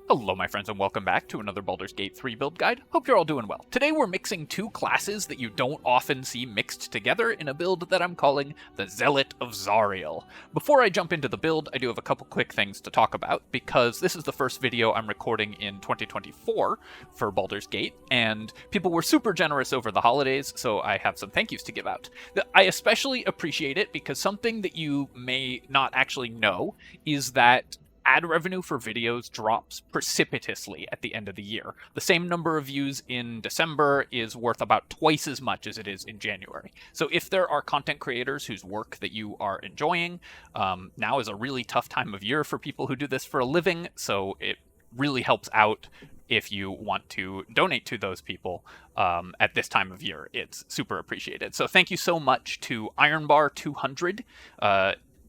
Hello my friends and welcome back to another Baldur's Gate 3 build guide. Hope you're all doing well. Today we're mixing two classes that you don't often see mixed together in a build that I'm calling the Zealot of ZARIEL. Before I jump into the build, I do have a couple quick things to talk about because this is the first video I'm recording in 2024 for Baldur's Gate, and people were super generous over the holidays, so I have some thank yous to give out. I especially appreciate it because something that you may not actually know is that ad revenue for videos drops precipitously at the end of the year. The same number of views in December is worth about twice as much as it is in January. So if there are content creators whose work that you are enjoying, now is a really tough time of year for people who do this for a living, so it really helps out if you want to donate to those people at this time of year. It's super appreciated. So thank you so much to Ironbar200,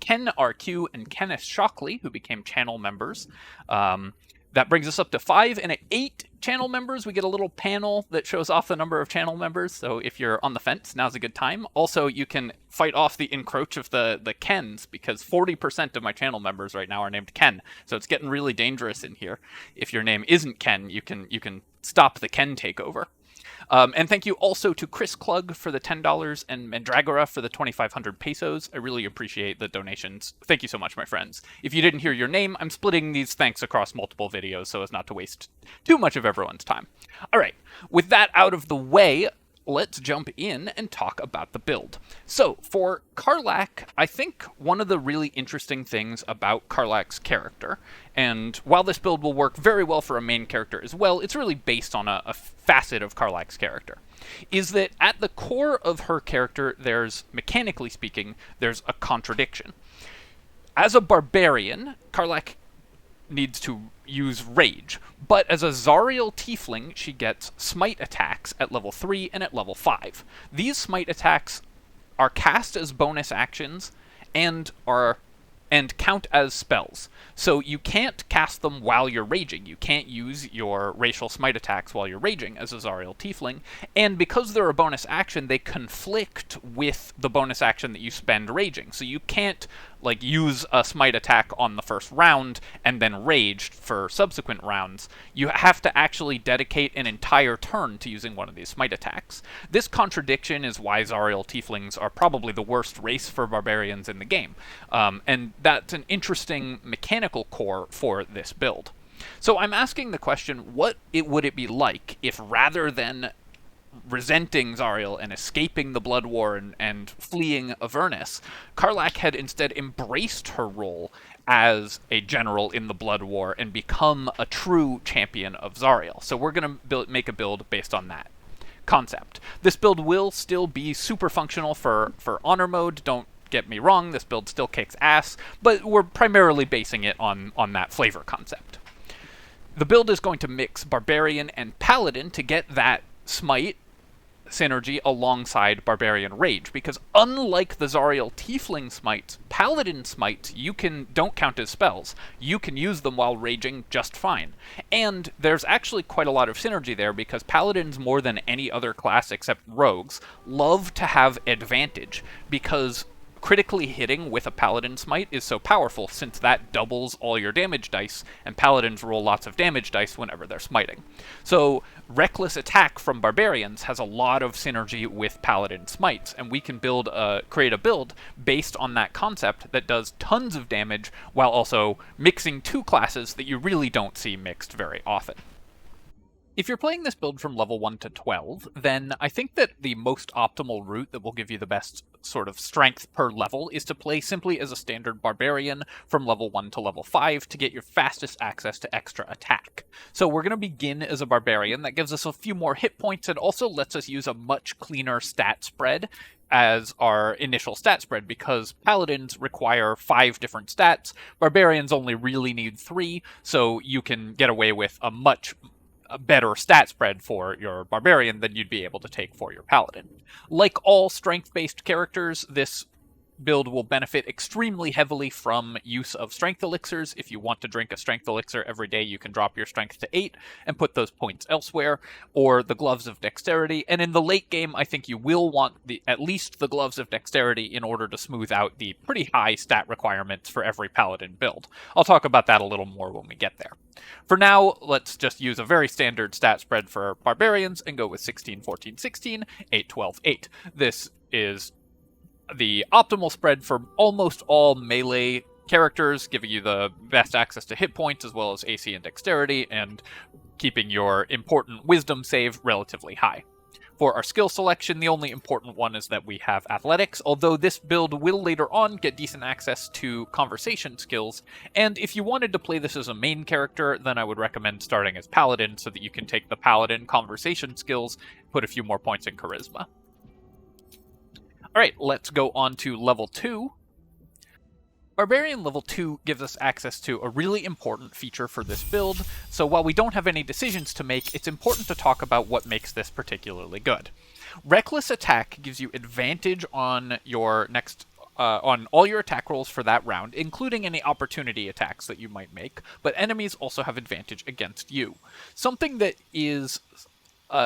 Ken RQ, and Kenneth Shockley, who became channel members. That brings us up to 5, and at 8 channel members, we get a little panel that shows off the number of channel members, so if you're on the fence, now's a good time. Also, you can fight off the encroach of the Kens, because 40% of my channel members right now are named Ken, so it's getting really dangerous in here. If your name isn't Ken, you can stop the Ken takeover. And thank you also to Chris Klug for the $10 and Mandragora for the 2,500 pesos. I really appreciate the donations. Thank you so much, my friends. If you didn't hear your name, I'm splitting these thanks across multiple videos so as not to waste too much of everyone's time. All right, with that out of the way, let's jump in and talk about the build. So, for Karlach, I think one of the really interesting things about Karlach's character, and while this build will work very well for a main character as well, it's really based on a facet of Karlach's character, is that at the core of her character, mechanically speaking, there's a contradiction. As a barbarian, Karlach needs to use rage, but as a ZARIEL tiefling, she gets smite attacks at level 3 and at level 5. These smite attacks are cast as bonus actions and count as spells. So you can't cast them while you're raging. You can't use your racial smite attacks while you're raging as a ZARIEL tiefling, and because they're a bonus action, they conflict with the bonus action that you spend raging. So you can't use a smite attack on the first round and then rage for subsequent rounds. You have to actually dedicate an entire turn to using one of these smite attacks. This contradiction is why ZARIEL tieflings are probably the worst race for barbarians in the game, and that's an interesting mechanical core for this build. So I'm asking the question, would it be like if rather than resenting ZARIEL and escaping the Blood War and fleeing Avernus, Karlach had instead embraced her role as a general in the Blood War and become a true champion of ZARIEL. So we're going to make a build based on that concept. This build will still be super functional for honor mode. Don't get me wrong, this build still kicks ass, but we're primarily basing it on that flavor concept. The build is going to mix Barbarian and Paladin to get that smite synergy alongside Barbarian Rage, because unlike the ZARIEL tiefling smites, Paladin smites don't count as spells. You can use them while raging just fine. And there's actually quite a lot of synergy there, because Paladins, more than any other class except rogues, love to have advantage, because critically hitting with a Paladin smite is so powerful, since that doubles all your damage dice, and Paladins roll lots of damage dice whenever they're smiting. So reckless attack from Barbarians has a lot of synergy with Paladin smites, and we can create a build based on that concept that does tons of damage while also mixing two classes that you really don't see mixed very often. If you're playing this build from level 1 to 12, then I think that the most optimal route that will give you the best sort of strength per level is to play simply as a standard Barbarian from level 1 to level 5 to get your fastest access to extra attack. So we're going to begin as a Barbarian. That gives us a few more hit points and also lets us use a much cleaner stat spread as our initial stat spread, because Paladins require 5 different stats. Barbarians only really need 3, so you can get away with a better stat spread for your Barbarian than you'd be able to take for your Paladin. Like all strength-based characters, this build will benefit extremely heavily from use of strength elixirs. If you want to drink a strength elixir every day, you can drop your strength to 8 and put those points elsewhere, or the gloves of dexterity. And in the late game, I think you will want at least the gloves of dexterity in order to smooth out the pretty high stat requirements for every paladin build. I'll talk about that a little more when we get there. For now, let's just use a very standard stat spread for barbarians and go with 16, 14, 16, 8, 12, 8. This is the optimal spread for almost all melee characters, giving you the best access to hit points as well as AC and dexterity, and keeping your important wisdom save relatively high. For our skill selection, the only important one is that we have athletics, although this build will later on get decent access to conversation skills, and if you wanted to play this as a main character, then I would recommend starting as paladin so that you can take the paladin conversation skills, put a few more points in charisma. Alright, let's go on to level 2. Barbarian level 2 gives us access to a really important feature for this build, so while we don't have any decisions to make, it's important to talk about what makes this particularly good. Reckless Attack gives you advantage on your on all your attack rolls for that round, including any opportunity attacks that you might make, but enemies also have advantage against you. Something that is...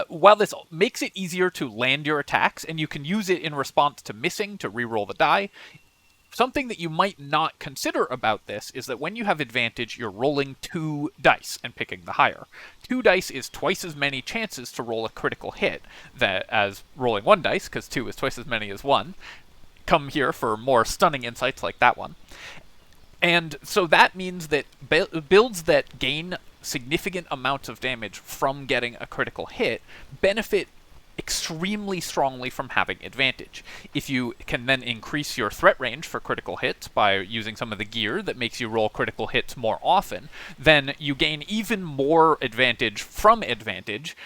while this makes it easier to land your attacks, and you can use it in response to missing to reroll the die, something that you might not consider about this is that when you have advantage, you're rolling 2 dice and picking the higher. 2 dice is twice as many chances to roll a critical hit as rolling 1 dice, because 2 is twice as many as 1. Come here for more stunning insights like that one. And so that means that builds that gain significant amounts of damage from getting a critical hit benefit extremely strongly from having advantage. If you can then increase your threat range for critical hits by using some of the gear that makes you roll critical hits more often, then you gain even more advantage from advantage,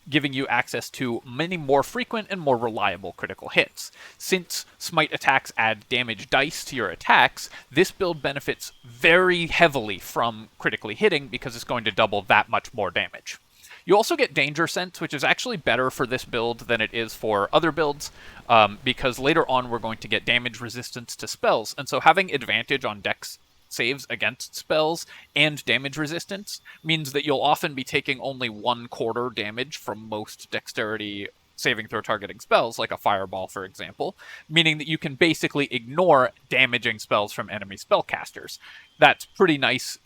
giving you access to many more frequent and more reliable critical hits. Since smite attacks add damage dice to your attacks, this build benefits very heavily from critically hitting because it's going to double that much more damage. You also get Danger Sense, which is actually better for this build than it is for other builds, because later on we're going to get damage resistance to spells, and so having advantage on dex saves against spells and damage resistance means that you'll often be taking only 1/4 damage from most dexterity saving throw targeting spells, like a fireball, for example, meaning that you can basically ignore damaging spells from enemy spellcasters. That's pretty nice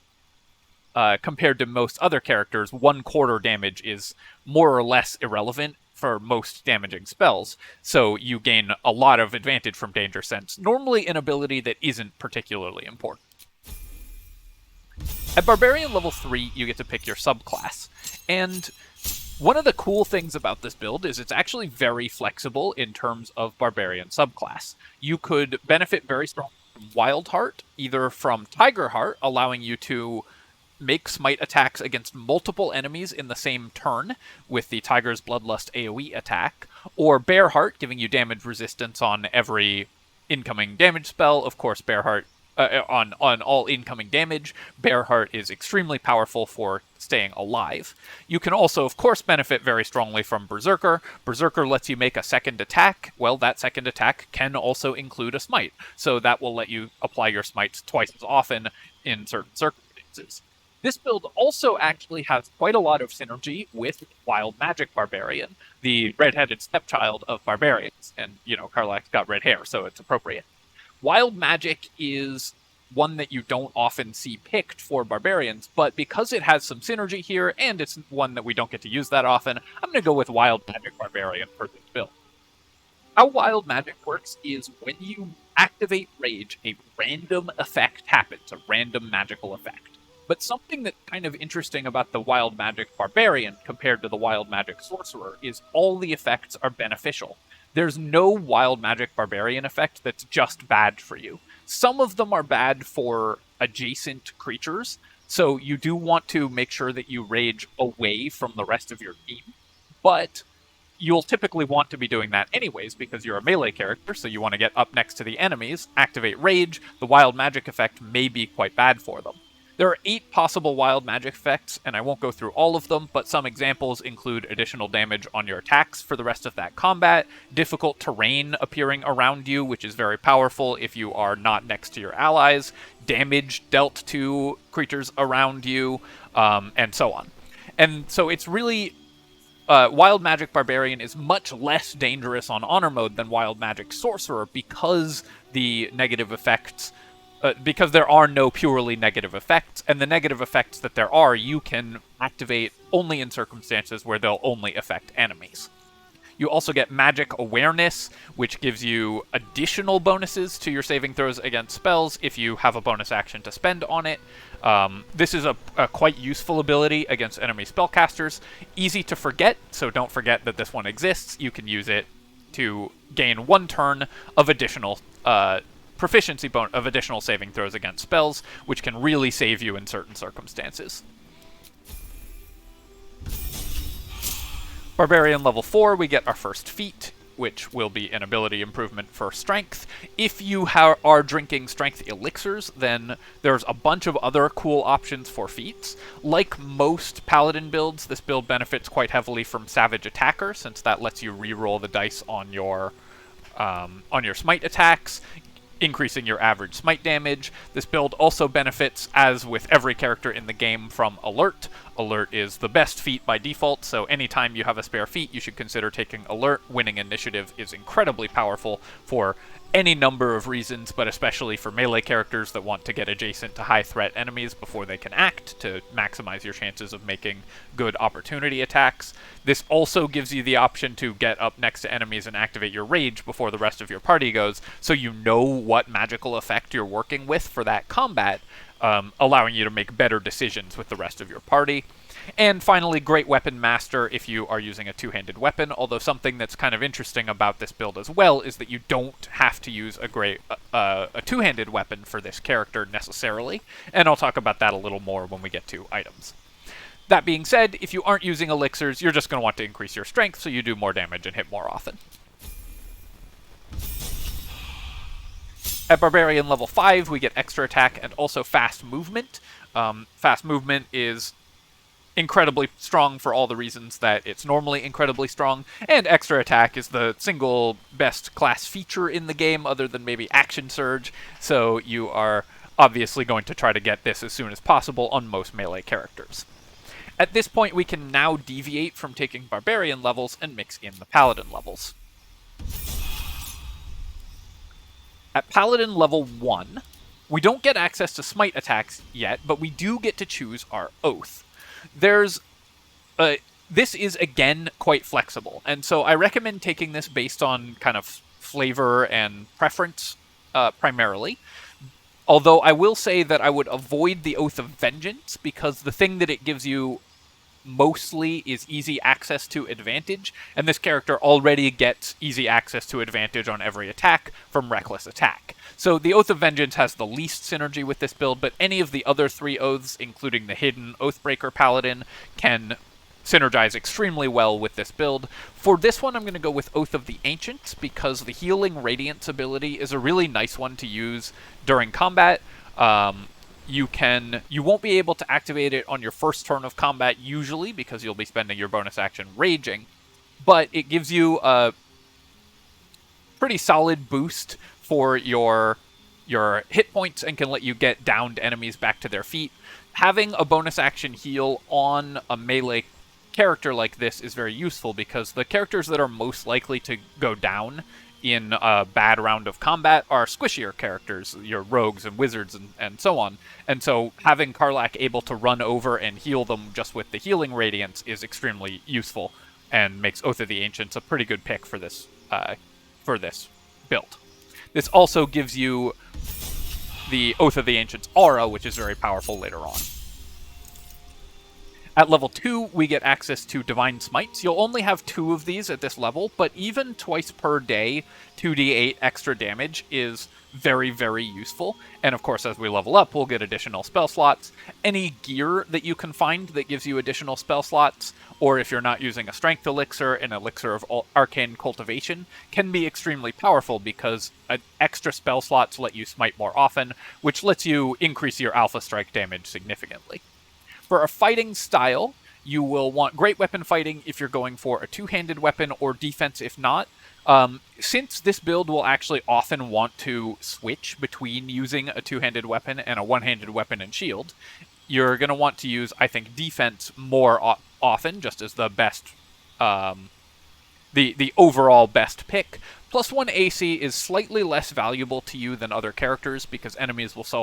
compared to most other characters. 1/4 damage is more or less irrelevant for most damaging spells, so you gain a lot of advantage from Danger Sense, normally an ability that isn't particularly important. At Barbarian level 3, you get to pick your subclass, and one of the cool things about this build is it's actually very flexible in terms of Barbarian subclass. You could benefit very strongly from Wild Heart, either from Tiger Heart, allowing you to make smite attacks against multiple enemies in the same turn with the Tiger's Bloodlust AoE attack, or Bear Heart, giving you damage resistance on every incoming damage spell. Of course, Bear Heart on all incoming damage. Bear Heart is extremely powerful for staying alive. You can also, of course, benefit very strongly from Berserker. Berserker lets you make a second attack. Well, that second attack can also include a smite, so that will let you apply your smites twice as often in certain circumstances. This build also actually has quite a lot of synergy with Wild Magic Barbarian, the red-headed stepchild of barbarians. And, you know, Karlach's got red hair, so it's appropriate. Wild Magic is one that you don't often see picked for barbarians, but because it has some synergy here, and it's one that we don't get to use that often, I'm going to go with Wild Magic Barbarian for this build. How Wild Magic works is when you activate Rage, a random effect happens, a random magical effect. But something that's kind of interesting about the Wild Magic Barbarian compared to the Wild Magic Sorcerer is all the effects are beneficial. There's no Wild Magic Barbarian effect that's just bad for you. Some of them are bad for adjacent creatures, so you do want to make sure that you rage away from the rest of your team, but you'll typically want to be doing that anyways because you're a melee character, so you want to get up next to the enemies, activate rage. The Wild Magic effect may be quite bad for them. There are 8 possible wild magic effects, and I won't go through all of them, but some examples include additional damage on your attacks for the rest of that combat, difficult terrain appearing around you, which is very powerful if you are not next to your allies, damage dealt to creatures around you, and so on. And so it's really... Wild Magic Barbarian is much less dangerous on Honor Mode than Wild Magic Sorcerer because the negative effects... because there are no purely negative effects, and the negative effects that there are, you can activate only in circumstances where they'll only affect enemies. You also get Magic Awareness, which gives you additional bonuses to your saving throws against spells if you have a bonus action to spend on it. This is a quite useful ability against enemy spellcasters. Easy to forget, so don't forget that this one exists. You can use it to gain 1 turn of additional... proficiency of additional saving throws against spells, which can really save you in certain circumstances. Barbarian level 4, we get our first feat, which will be an ability improvement for strength. If you are drinking strength elixirs, then there's a bunch of other cool options for feats. Like most paladin builds, this build benefits quite heavily from Savage Attacker, since that lets you reroll the dice on your smite attacks, increasing your average smite damage. This build also benefits, as with every character in the game, from Alert. Alert is the best feat by default, so anytime you have a spare feat, you should consider taking Alert. Winning initiative is incredibly powerful for any number of reasons, but especially for melee characters that want to get adjacent to high-threat enemies before they can act, to maximize your chances of making good opportunity attacks. This also gives you the option to get up next to enemies and activate your rage before the rest of your party goes, so you know what magical effect you're working with for that combat, allowing you to make better decisions with the rest of your party. And finally, Great Weapon Master if you are using a two-handed weapon, although something that's kind of interesting about this build as well is that you don't have to use a two-handed weapon for this character necessarily, and I'll talk about that a little more when we get to items. That being said, if you aren't using elixirs, you're just going to want to increase your strength so you do more damage and hit more often. At Barbarian level 5, we get extra attack and also fast movement. Fast movement is incredibly strong for all the reasons that it's normally incredibly strong, and extra attack is the single best class feature in the game other than maybe Action Surge, so you are obviously going to try to get this as soon as possible on most melee characters. At this point, we can now deviate from taking Barbarian levels and mix in the Paladin levels. At Paladin level 1, we don't get access to smite attacks yet, but we do get to choose our oath. This is, again, quite flexible, and so I recommend taking this based on kind of flavor and preference, primarily. Although I will say that I would avoid the Oath of Vengeance, because the thing that it gives you mostly is easy access to advantage, and this character already gets easy access to advantage on every attack from Reckless Attack. So the Oath of Vengeance has the least synergy with this build, but any of the other 3 oaths, including the hidden Oathbreaker Paladin, can synergize extremely well with this build. For this one, I'm going to go with Oath of the Ancients, because the Healing Radiance ability is a really nice one to use during combat. You won't be able to activate it on your first turn of combat usually, because you'll be spending your bonus action raging, but it gives you a pretty solid boost for your hit points and can let you get downed enemies back to their feet. Having a bonus action heal on a melee character like this is very useful, because the characters that are most likely to go down in a bad round of combat are squishier characters, your rogues and wizards and so on. And so having Karlach able to run over and heal them just with the healing radiance is extremely useful, and makes Oath of the Ancients a pretty good pick for this build. This also gives you the Oath of the Ancients aura, which is very powerful later on. At level 2, we get access to Divine Smites. You'll only have 2 of these at this level, but even twice per day, 2d8 extra damage is very, very useful. And of course, as we level up, we'll get additional spell slots. Any gear that you can find that gives you additional spell slots, or if you're not using a Strength Elixir, an Elixir of Arcane Cultivation, can be extremely powerful because extra spell slots let you smite more often, which lets you increase your Alpha Strike damage significantly. For a fighting style, you will want Great Weapon Fighting if you're going for a two-handed weapon, or defense if not. Since this build will actually often want to switch between using a two-handed weapon and a one-handed weapon and shield, you're going to want to use, I think, defense more often, just as the best, the overall best pick. +1 AC is slightly less valuable to you than other characters because enemies will so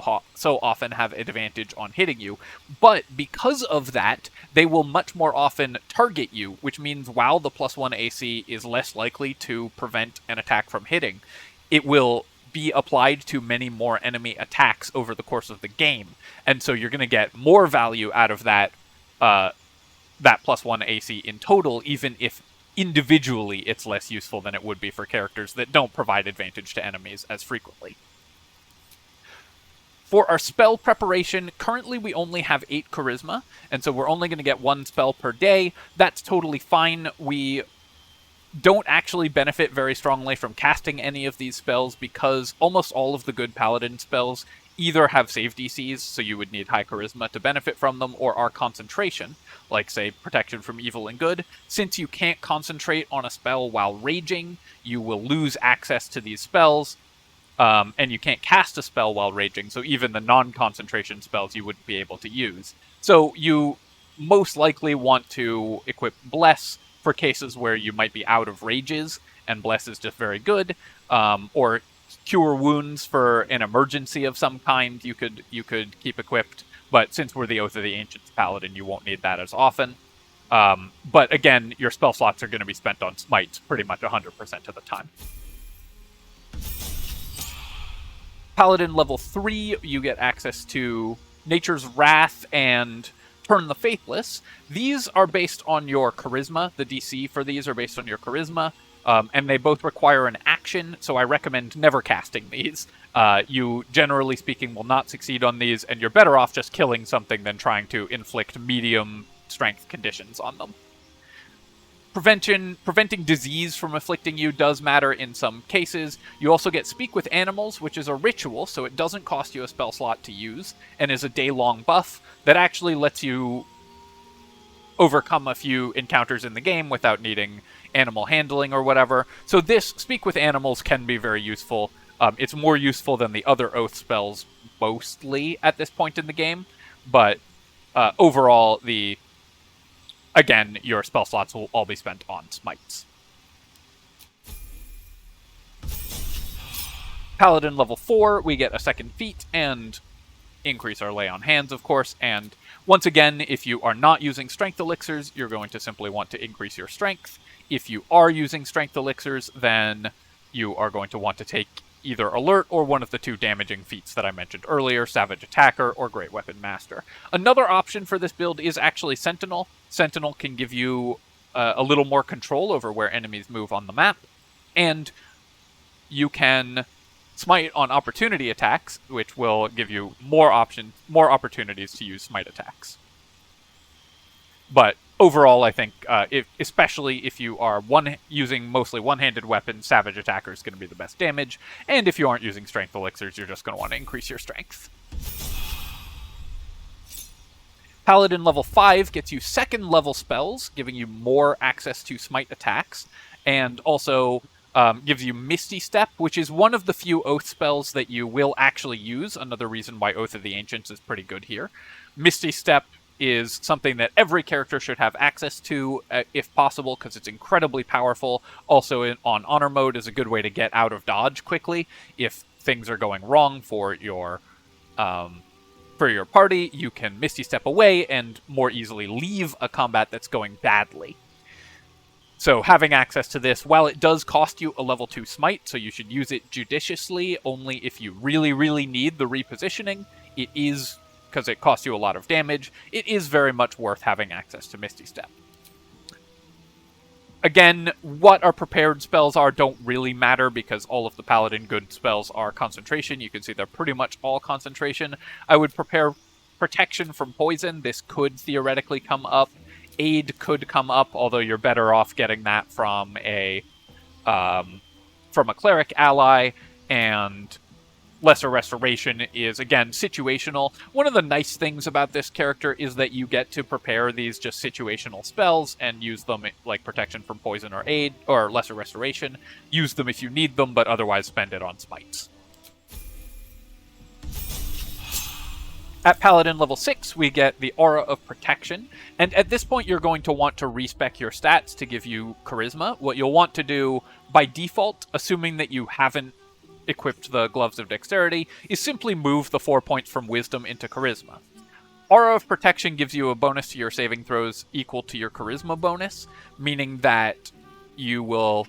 often have advantage on hitting you. But because of that, they will much more often target you, which means while the +1 AC is less likely to prevent an attack from hitting, it will be applied to many more enemy attacks over the course of the game. And so you're going to get more value out of that, that +1 AC in total, even if individually it's less useful than it would be for characters that don't provide advantage to enemies as frequently. For our spell preparation, currently we only have 8 charisma, and so we're only going to get 1 spell per day. That's totally fine. We don't actually benefit very strongly from casting any of these spells because almost all of the good paladin spells either have save DCs, so you would need high charisma to benefit from them, or are concentration, like, say, protection from evil and good. Since you can't concentrate on a spell while raging, you will lose access to these spells, and you can't cast a spell while raging, so even the non-concentration spells you wouldn't be able to use. So you most likely want to equip Bless for cases where you might be out of rages, and Bless is just very good, or Cure Wounds for an emergency of some kind you could keep equipped, but since we're the Oath of the Ancients Paladin, you won't need that as often. But again, your spell slots are going to be spent on smites pretty much 100% of the time. Paladin level 3, you get access to Nature's Wrath and Turn the Faithless. These are based on your charisma. The DC for these are based on your charisma. And they both require an action, so I recommend never casting these. You, generally speaking, will not succeed on these, and you're better off just killing something than trying to inflict medium strength conditions on them. Preventing disease from afflicting you does matter in some cases. You also get Speak with Animals, which is a ritual, so it doesn't cost you a spell slot to use, and is a day-long buff that actually lets you overcome a few encounters in the game without needing animal handling or whatever. So this Speak with Animals can be very useful. It's more useful than the other Oath spells mostly at this point in the game, but overall, again, your spell slots will all be spent on smites. Paladin level 4, we get a second feat and increase our lay on hands, of course, and once again, if you are not using strength elixirs, you're going to simply want to increase your strength. If you are using strength elixirs, then you are going to want to take either Alert or one of the 2 damaging feats that I mentioned earlier, Savage Attacker or Great Weapon Master. Another option for this build is actually Sentinel. Sentinel can give you a little more control over where enemies move on the map, and you can smite on opportunity attacks, which will give you more opportunities to use smite attacks. But overall, I think, especially if you are using mostly one-handed weapons, Savage Attacker is going to be the best damage, and if you aren't using Strength Elixirs, you're just going to want to increase your strength. Paladin level 5 gets you second-level spells, giving you more access to smite attacks, and also gives you Misty Step, which is one of the few Oath spells that you will actually use. Another reason why Oath of the Ancients is pretty good here. Misty Step is something that every character should have access to, if possible, because it's incredibly powerful. Also, on Honor Mode is a good way to get out of dodge quickly. If things are going wrong for your party, you can Misty Step away and more easily leave a combat that's going badly. So having access to this, while it does cost you a level 2 smite, so you should use it judiciously, only if you really, really need the repositioning, it is because it costs you a lot of damage, it is very much worth having access to Misty Step. Again, what our prepared spells are don't really matter because all of the Paladin good spells are concentration. You can see they're pretty much all concentration. I would prepare protection from poison. This could theoretically come up. Aid could come up, although you're better off getting that from a cleric ally, and Lesser Restoration is, again, situational. One of the nice things about this character is that you get to prepare these just situational spells and use them, like Protection from Poison or Aid, or Lesser Restoration. Use them if you need them, but otherwise spend it on smites. At Paladin level 6, we get the Aura of Protection, and at this point you're going to want to respec your stats to give you Charisma. What you'll want to do, by default, assuming that you haven't equipped the Gloves of Dexterity, is simply move the 4 points from Wisdom into Charisma. Aura of Protection gives you a bonus to your saving throws equal to your Charisma bonus, meaning that you will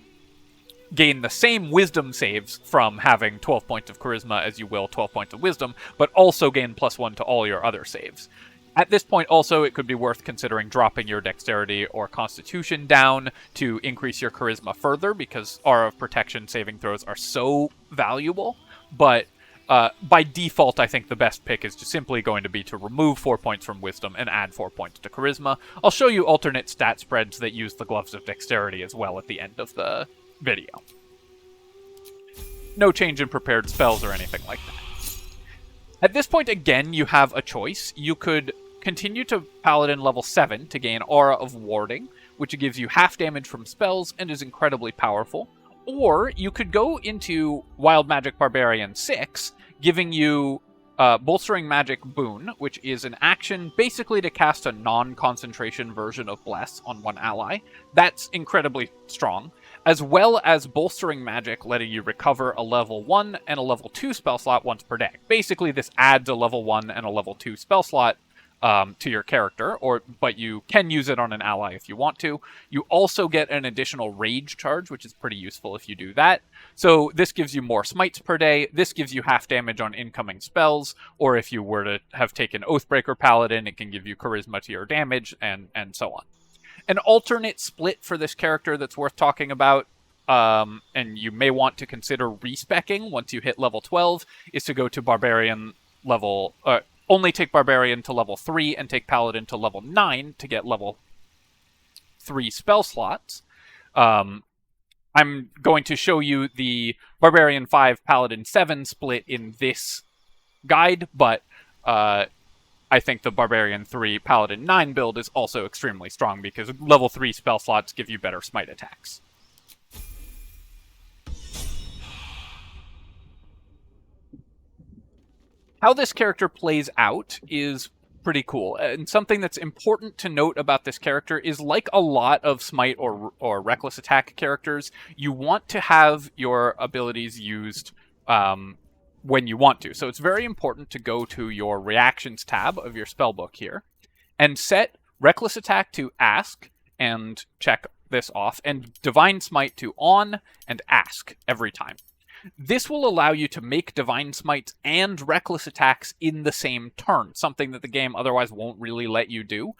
gain the same Wisdom saves from having 12 points of Charisma as you will 12 points of Wisdom, but also gain +1 to all your other saves. At this point, also, it could be worth considering dropping your Dexterity or Constitution down to increase your Charisma further, because Aura of Protection saving throws are so valuable. But by default, I think the best pick is just simply going to be to remove 4 points from Wisdom and add 4 points to Charisma. I'll show you alternate stat spreads that use the Gloves of Dexterity as well at the end of the video. No change in prepared spells or anything like that. At this point, again, you have a choice. You could continue to Paladin level 7 to gain Aura of Warding, which gives you half damage from spells and is incredibly powerful. Or you could go into Wild Magic Barbarian 6, giving you Bolstering Magic Boon, which is an action basically to cast a non-concentration version of Bless on one ally. That's incredibly strong. As well as Bolstering Magic, letting you recover a level 1 and a level 2 spell slot once per deck. Basically, this adds a level 1 and a level 2 spell slot to your character, but you can use it on an ally if you want to. You also get an additional Rage charge, which is pretty useful if you do that. So this gives you more smites per day. This gives you half damage on incoming spells, or if you were to have taken Oathbreaker Paladin, it can give you Charisma to your damage, and so on. An alternate split for this character that's worth talking about, and you may want to consider respecking once you hit level 12, is to go to Barbarian level... only take Barbarian to level 3 and take Paladin to level 9 to get level 3 spell slots. I'm going to show you the Barbarian 5, Paladin 7 split in this guide, but I think the Barbarian 3, Paladin 9 build is also extremely strong because level 3 spell slots give you better smite attacks. How this character plays out is pretty cool, and something that's important to note about this character is, like a lot of smite or reckless attack characters, you want to have your abilities used when you want to. So it's very important to go to your reactions tab of your spellbook here and set reckless attack to ask and check this off, and divine smite to on and ask every time. This will allow you to make divine smites and reckless attacks in the same turn, something that the game otherwise won't really let you do,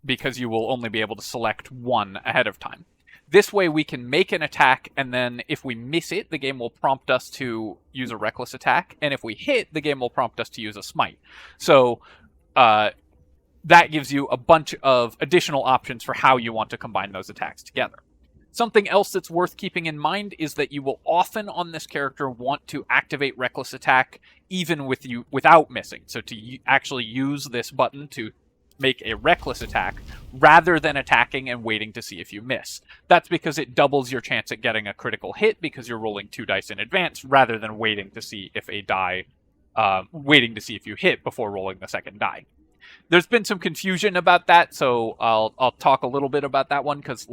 because you will only be able to select one ahead of time. This way we can make an attack, and then if we miss it, the game will prompt us to use a reckless attack, and if we hit, the game will prompt us to use a smite. So that gives you a bunch of additional options for how you want to combine those attacks together. Something else that's worth keeping in mind is that you will often on this character want to activate Reckless Attack even without missing. So to actually use this button to make a Reckless Attack rather than attacking and waiting to see if you miss. That's because it doubles your chance at getting a critical hit because you're rolling 2 dice in advance rather than waiting to see if waiting to see if you hit before rolling the second die. There's been some confusion about that, so I'll talk a little bit about that one, because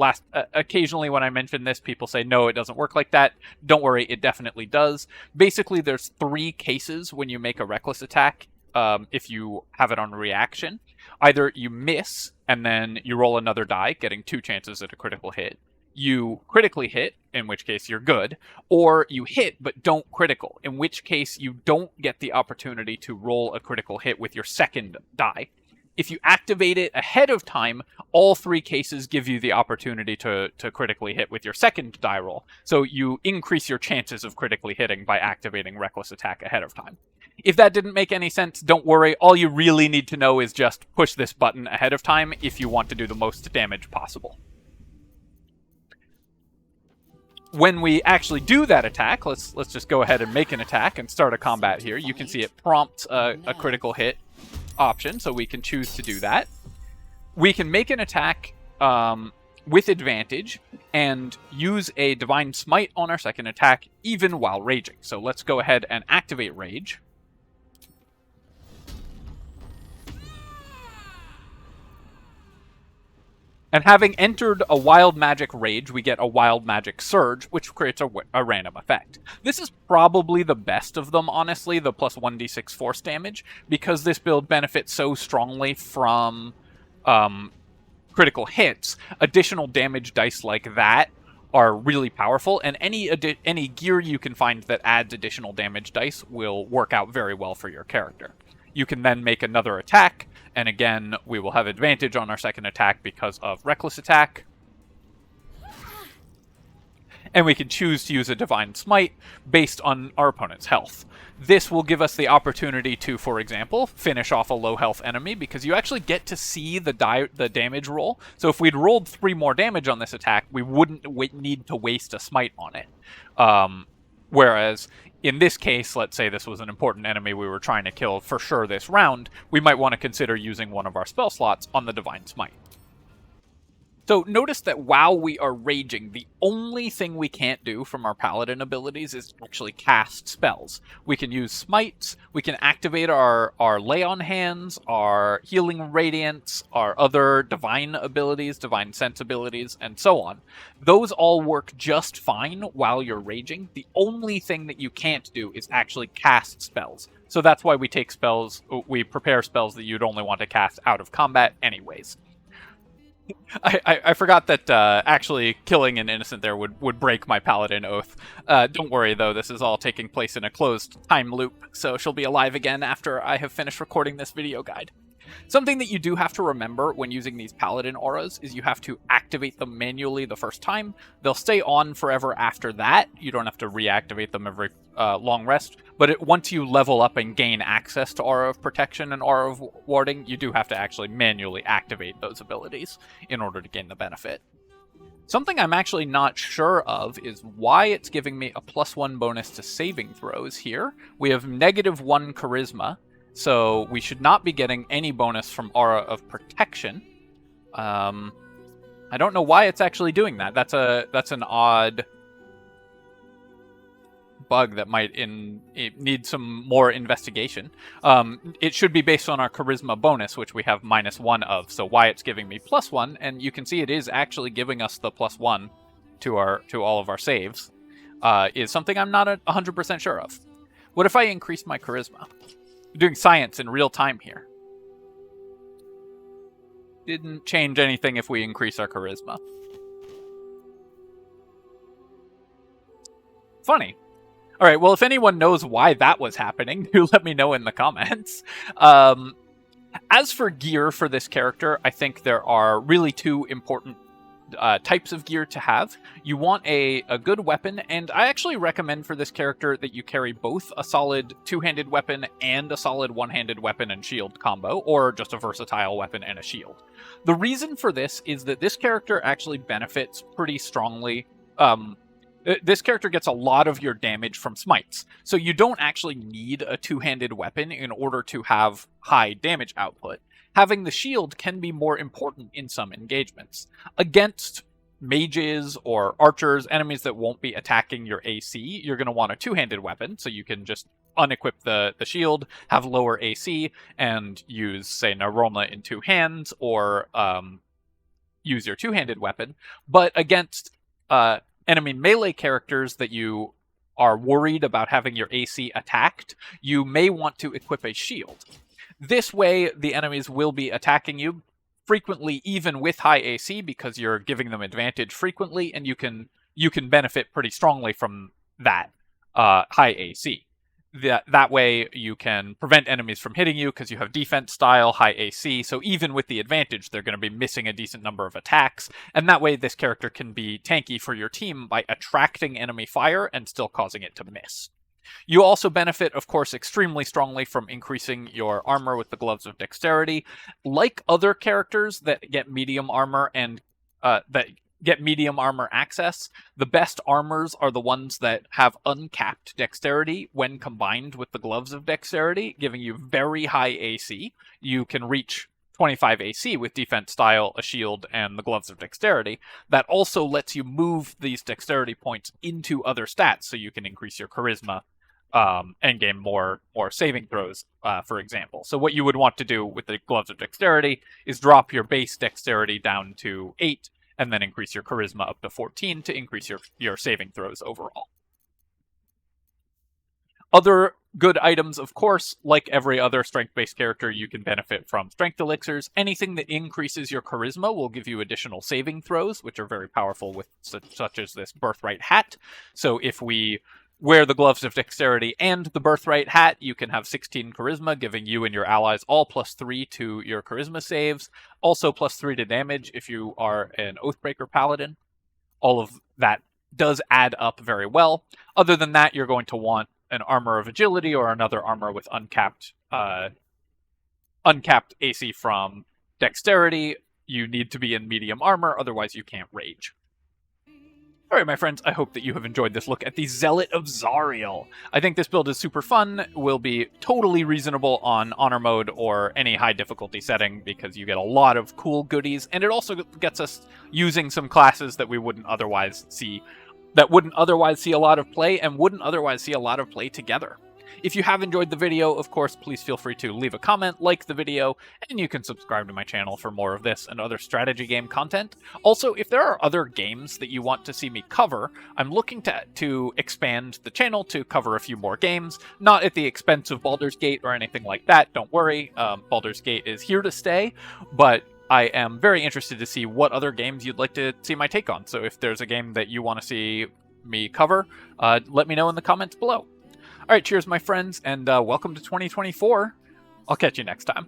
occasionally when I mention this, people say, no, it doesn't work like that. Don't worry, it definitely does. Basically, there's 3 cases when you make a reckless attack, if you have it on reaction. Either you miss, and then you roll another die, getting 2 chances at a critical hit. you critically hit, in which case you're good, or you hit but don't critical, in which case you don't get the opportunity to roll a critical hit with your second die. If you activate it ahead of time, all 3 cases give you the opportunity to critically hit with your second die roll. So you increase your chances of critically hitting by activating Reckless Attack ahead of time. If that didn't make any sense, don't worry. All you really need to know is just push this button ahead of time if you want to do the most damage possible. When we actually do that attack, let's just go ahead and make an attack and start a combat here. You can see it prompts a critical hit option, so we can choose to do that. We can make an attack with advantage and use a Divine Smite on our second attack even while raging. So let's go ahead and activate Rage. And having entered a Wild Magic Rage, we get a Wild Magic Surge, which creates a random effect. This is probably the best of them, honestly, the plus 1d6 force damage, because this build benefits so strongly from critical hits. Additional damage dice like that are really powerful, and any gear you can find that adds additional damage dice will work out very well for your character. You can then make another attack, and again, we will have advantage on our second attack because of Reckless Attack. And we can choose to use a Divine Smite based on our opponent's health. This will give us the opportunity to, for example, finish off a low health enemy, because you actually get to see the damage roll. So if we'd rolled 3 more damage on this attack, we wouldn't need to waste a smite on it. Whereas in this case, let's say this was an important enemy we were trying to kill for sure this round, we might want to consider using one of our spell slots on the Divine Smite. So notice that while we are raging, the only thing we can't do from our paladin abilities is actually cast spells. We can use smites, we can activate our lay on hands, our healing radiance, our other divine abilities, divine sense abilities, and so on. Those all work just fine while you're raging. The only thing that you can't do is actually cast spells. So that's why we take spells, we prepare spells that you'd only want to cast out of combat anyways. I forgot that actually killing an innocent there would break my paladin oath. Don't worry, though, this is all taking place in a closed time loop, so she'll be alive again after I have finished recording this video guide. Something that you do have to remember when using these paladin auras is you have to activate them manually the first time. They'll stay on forever after that. You don't have to reactivate them every long rest. But once you level up and gain access to Aura of Protection and Aura of Warding, you do have to actually manually activate those abilities in order to gain the benefit. Something I'm actually not sure of is why it's giving me a +1 bonus to saving throws here. We have -1 charisma, so we should not be getting any bonus from Aura of Protection. I don't know why it's actually doing that. That's an odd bug that might need some more investigation. It should be based on our charisma bonus, which we have -1 of, so why it's giving me +1, and you can see it is actually giving us the +1 to all of our saves, is something I'm not 100% sure of. What if I increase my charisma? I'm doing science in real time here. Didn't change anything if we increase our charisma. Funny. All right, well, if anyone knows why that was happening, do let me know in the comments. As for gear for this character, I think there are really 2 important types of gear to have. You want a good weapon, and I actually recommend for this character that you carry both a solid 2-handed weapon and a solid 1-handed weapon and shield combo, or just a versatile weapon and a shield. The reason for this is that this character actually benefits pretty strongly. This character gets a lot of your damage from smites, so you don't actually need a 2-handed weapon in order to have high damage output. Having the shield can be more important in some engagements. Against mages or archers, enemies that won't be attacking your AC, you're going to want a 2-handed weapon, so you can just unequip the shield, have lower AC, and use, say, Naroma in 2 hands, or use your 2-handed weapon. But against enemy melee characters that you are worried about having your AC attacked, you may want to equip a shield. This way, the enemies will be attacking you, frequently even with high AC because you're giving them advantage frequently, and you can benefit pretty strongly from that high AC. That way you can prevent enemies from hitting you because you have defense style, high AC, so even with the advantage, they're going to be missing a decent number of attacks, and that way this character can be tanky for your team by attracting enemy fire and still causing it to miss. You also benefit, of course, extremely strongly from increasing your armor with the Gloves of Dexterity. Like other characters that get medium armor and medium armor access, the best armors are the ones that have uncapped dexterity when combined with the Gloves of Dexterity, giving you very high AC. You can reach 25 AC with defense style, a shield, and the Gloves of Dexterity. That also lets you move these dexterity points into other stats, so you can increase your charisma and gain more saving throws, for example. So what you would want to do with the Gloves of Dexterity is drop your base dexterity down to 8, and then increase your charisma up to 14 to increase your saving throws overall. Other good items, of course, like every other strength-based character, you can benefit from strength elixirs. Anything that increases your charisma will give you additional saving throws, which are very powerful, with such as this Birthright Hat. So if we wear the Gloves of Dexterity and the Birthright Hat, you can have 16 charisma, giving you and your allies all +3 to your charisma saves. Also +3 to damage if you are an Oathbreaker Paladin. All of that does add up very well. Other than that, you're going to want an Armor of Agility or another armor with uncapped AC from Dexterity. You need to be in medium armor, otherwise you can't rage. Alright, my friends, I hope that you have enjoyed this look at the Zealot of Zariel. I think this build is super fun, will be totally reasonable on Honor Mode or any high difficulty setting, because you get a lot of cool goodies, and it also gets us using some classes that we wouldn't otherwise see, a lot of play, and wouldn't otherwise see a lot of play together. If you have enjoyed the video, of course, please feel free to leave a comment, like the video, and you can subscribe to my channel for more of this and other strategy game content. Also, if there are other games that you want to see me cover, I'm looking to expand the channel to cover a few more games, not at the expense of Baldur's Gate or anything like that, don't worry. Baldur's Gate is here to stay, but I am very interested to see what other games you'd like to see my take on. So if there's a game that you want to see me cover, let me know in the comments below. Alright, cheers my friends, and welcome to 2024. I'll catch you next time.